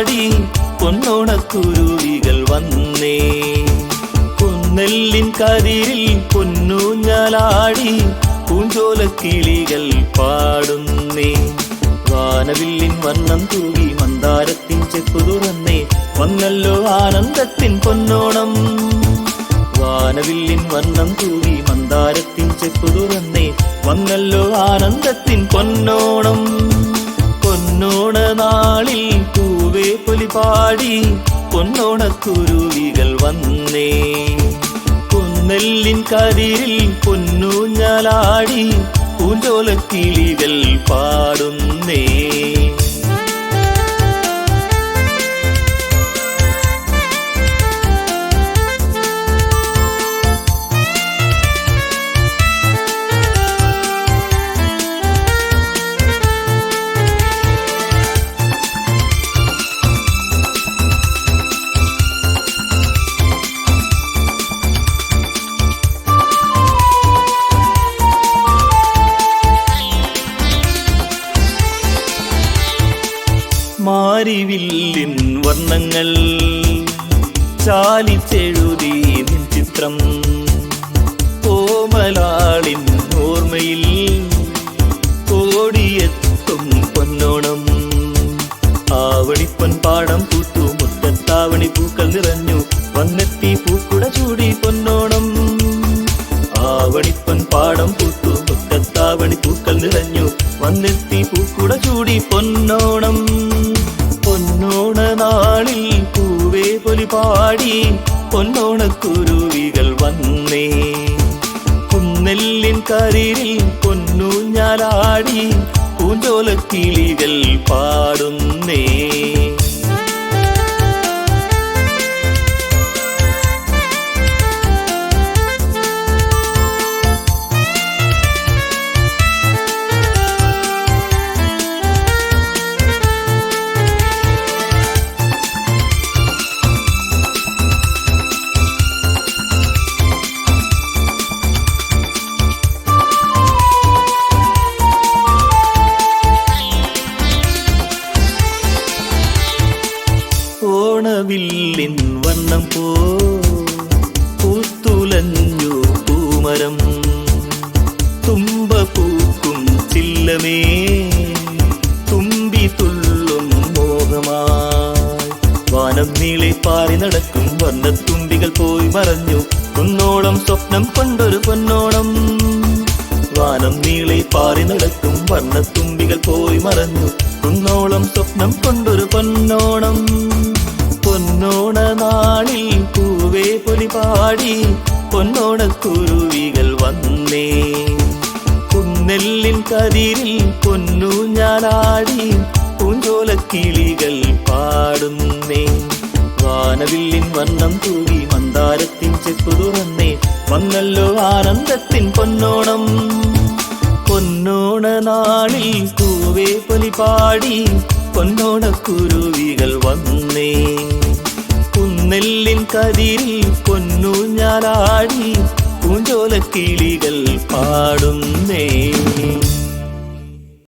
പാടി പൊന്നോണക്കുരുവികൾ വന്നേ. കുന്നെല്ലിൻ കതിരിൽ പൊന്നൂഞ്ഞാലാടി പൂഞ്ചോലക്കിളികൾ പാടുന്നേ. വാനവില്ലിൻ വർണ്ണം തൂകി മന്ദാരത്തിൻ ചെപ്പു തുറന്നേ. വന്നല്ലോ ആനന്ദത്തിൻ പൊന്നോണം. വാനവില്ലിൻ വർണ്ണം തൂകി മന്ദാരത്തിൻ ചെപ്പു തുറന്നേ. വന്നല്ലോ ആനന്ദത്തിൻ പൊന്നോണം. പൊന്നോണ നാളിൽ പൂവേ പൊലി പാടി പൊന്നോണക്കുരുവികൾ വന്നേ. കുന്നെല്ലിൻ കതിരിൽ പൊന്നൂഞ്ഞാലാടി പൂഞ്ചോലക്കിളികൾ പാടുന്നേ. മാരിവില്ലിൻ വർണ്ണങ്ങൾ ചാലിച്ചെഴുതി നിൻ ചിത്രം. ഓമലാളിൻ ഓർമ്മയിൽ ഓടിയെത്തും പൊന്നോണം. ആവണിപ്പൊൻ പാടം പൂത്തു മുറ്റത്താവണി പൂക്കൾ നിറഞ്ഞു വന്നെത്തി പൂക്കുട ചൂടി പൊന്നോണം. ആവണിപ്പൊൻ പാടം പൂത്തു മുറ്റത്താവണി പൂക്കൾ നിറഞ്ഞു വന്നെത്തി പൂക്കുട ചൂടി പൊന്നോണം. പൊന്നോണ നാളിൽ പൂവേ പൊലി പാടി പൊന്നോണക്കുരുവികൾ വന്നേ. കുന്നെല്ലിൻ കതിരിൽ പൊന്നൂഞ്ഞാലാടി പൂഞ്ചോലക്കിളികൾ പാടുന്നേ. ഓണവില്ലിൻ വർണ്ണം പൂത്തുലഞ്ഞു പൂമരം. തുമ്പ പൂക്കും ചില്ലമേ തുമ്പി തുള്ളും മോഹമായി. വാനം നീളെ പാറി നടക്കും വർണ്ണത്തുമ്പികൾ പോയി മറഞ്ഞു കുന്നോളം സ്വപ്നം കൊണ്ടൊരു പൊന്നോണം. വാനം നീളെ പാറി നടക്കും വർണ്ണത്തുമ്പികൾ പോയി മറഞ്ഞു കുന്നോളം സ്വപ്നം കൊണ്ടൊരു പൊന്നോണം. പൊന്നോണ നാളിൽ പൂവേ പൊലി പാടി പൊന്നോണക്കുരുവികൾ വന്നേ. കുന്നെല്ലിൻ കതിരിൽ പൊന്നൂഞ്ഞാലാടി പൂഞ്ചോലക്കിളികൾ പാടുന്നേ. വാനവില്ലിൻ വർണ്ണം തൂകി മന്ദാരത്തിൻ ചെപ്പു തുറന്നേ. വന്നല്ലോ ആനന്ദത്തിൻ പൊന്നോണം. പൊന്നോണ നാളിൽ പൂവേ പൊലി പാടി പൊന്നോണക്കുരുവികൾ വന്നേ. കുന്നെല്ലിൻ കതിരിൽ പൊന്നൂഞ്ഞാലാടി പൂഞ്ചോലക്കിളികൾ പാടുന്നേ.